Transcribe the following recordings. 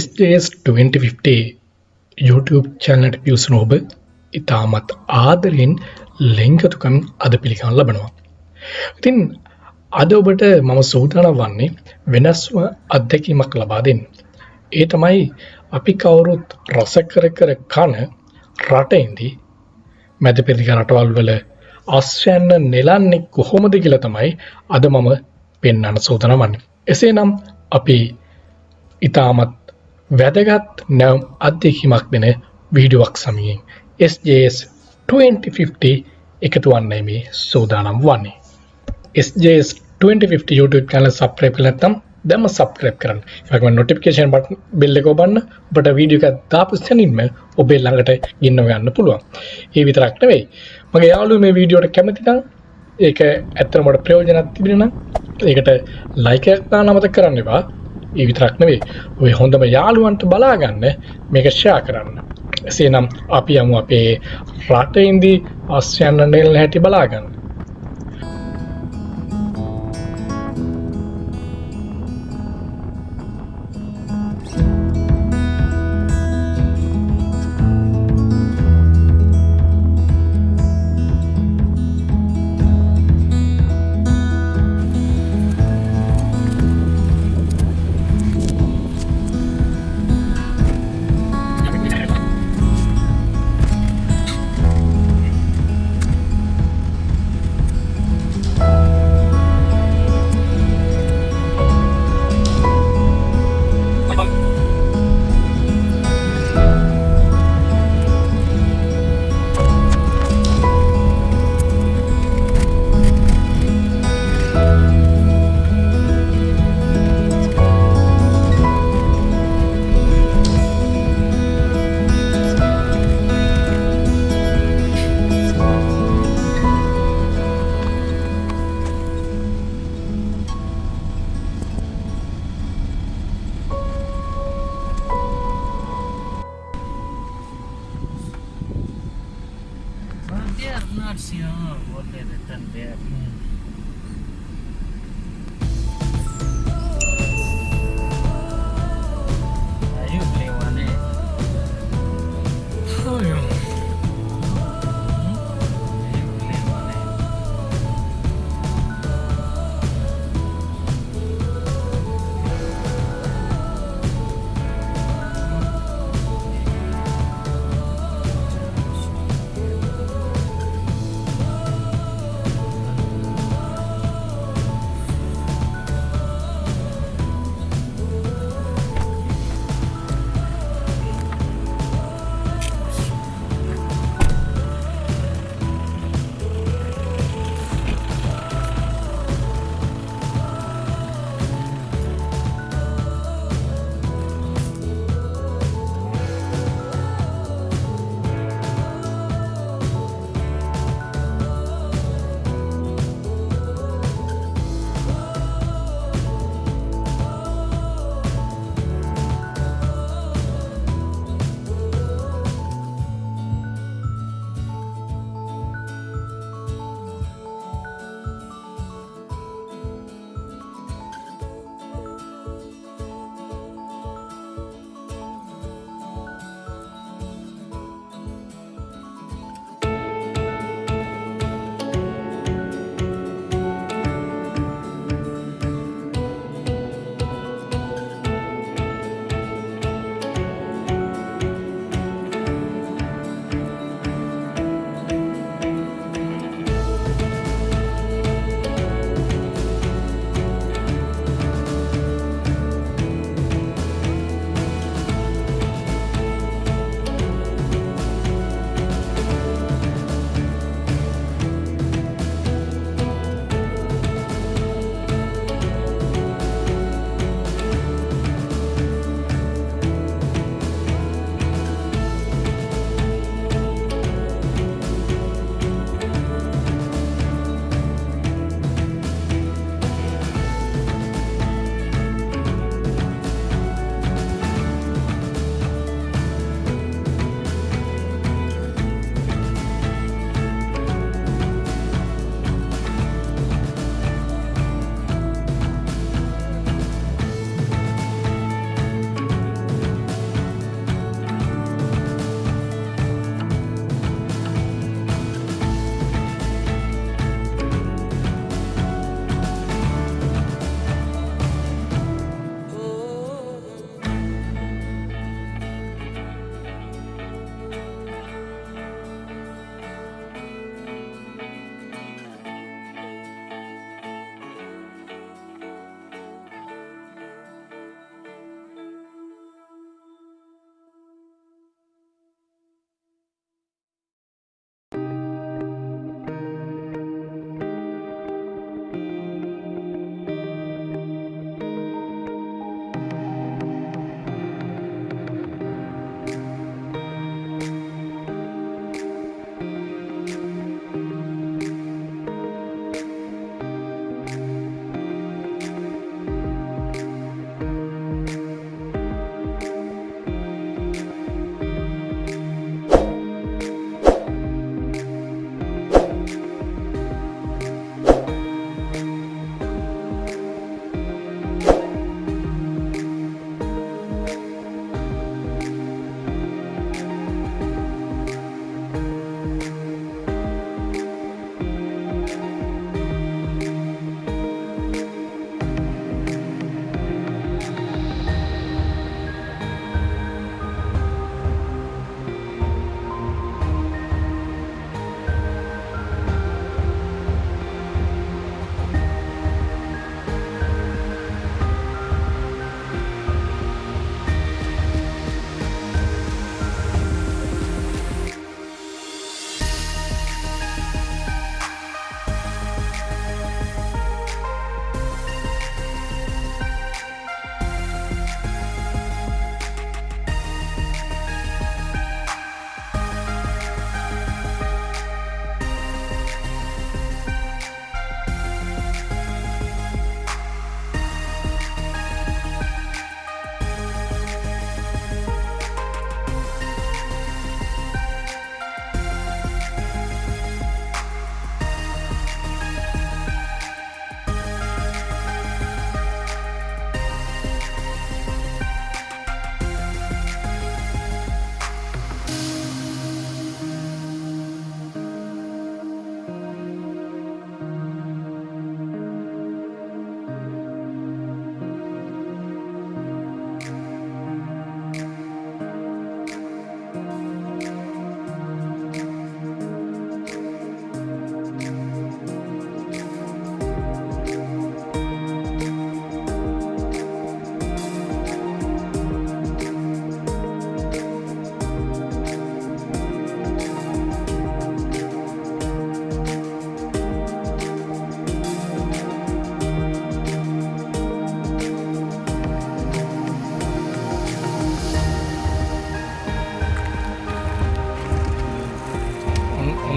SJS 2050 YouTube channel එකට views නොබ ඉතාමත් ආදරෙන් ලෙන්ගතුකම් අද පිළිගන්න ලබනවා. ඉතින් අද ඔබට මම සූදානම් වන්නේ වෙනස්ම අත්දැකීමක් ලබා දෙන්න. ඒ තමයි අපි කවුරුත් රස කර කන රටින්දී මැද පෙරදිග රටවල් වල ආශ්‍රයයන් නෙලන්නේ කොහොමද කියලා තමයි අද මම පෙන්වන්න සූදානම් වන්නේ. එසේනම් අපි ඉතාමත් වැදගත් නම් අත්දැකීමක් දෙන වීඩියෝවක් සමගින් SJS 2050 එකතු වන්නයි මේ සූදානම් වන්නේ. SJS 2050 YouTube channel subscribe කරලා නැත්නම් දැන්ම subscribe කරන්න. ඒ වගේම notification button bell එක ඔබන්න ඔබට වීඩියෝ එකක් දාපු සැනින්ම ඔබේ ළඟට ගෙන්නව ගන්න පුළුවන්. ඒ විතරක් නෙවෙයි. මගේ යාළුවෝ මේ වීඩියෝ එකට කැමති නම් ඒක ඇත්තටම ඔබට ප්‍රයෝජනක් තිබෙනවා නම් ඒකට like එකක් දාන්න අමතක කරන්න එපා. ඒ විතරක් නෙවෙයි. ඔය හොඳම යාළුවන්ට බලා ගන්න මේක share කරන්න. එසේනම් අපි යමු අපේ රටින්දී ආශ්‍රයයන් නෙලන හැටි බලා ගන්න.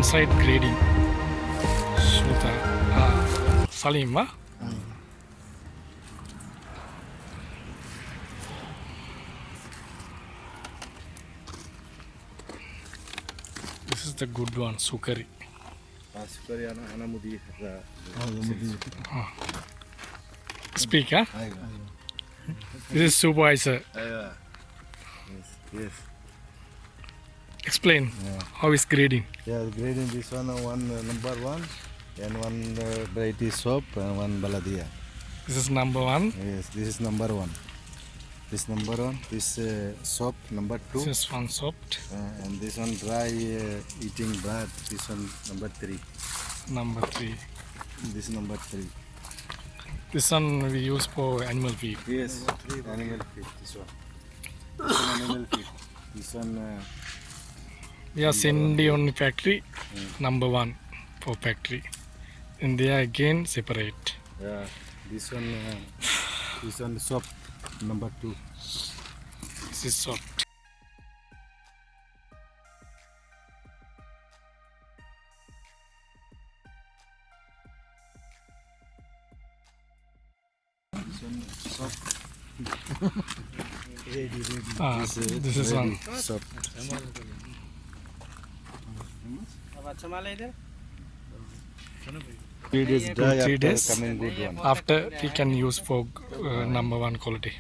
side grading. Sultan. Salim, huh? This is the good one, Sukari. Sukari ana mudi. Speak, huh? This is supervisor. Yes. Explain how is grading. Yeah, grading this one number one, and one variety soap and one baladia. This is number one. Yes, this is number one. This number one. This soap number two. This is one soft. And this one dry eating bread. This one number three. Number three. This number three. This one we use for animal feed. Yes, animal feed. This one. This one animal feed. This one. We are sending on factory. Number one for factory. And they are again separate. Yeah, this one soap number two. This is soft. This one soap. This is one. Soap. 3 days dry 3 after days. coming good one. After we can use for number one quality.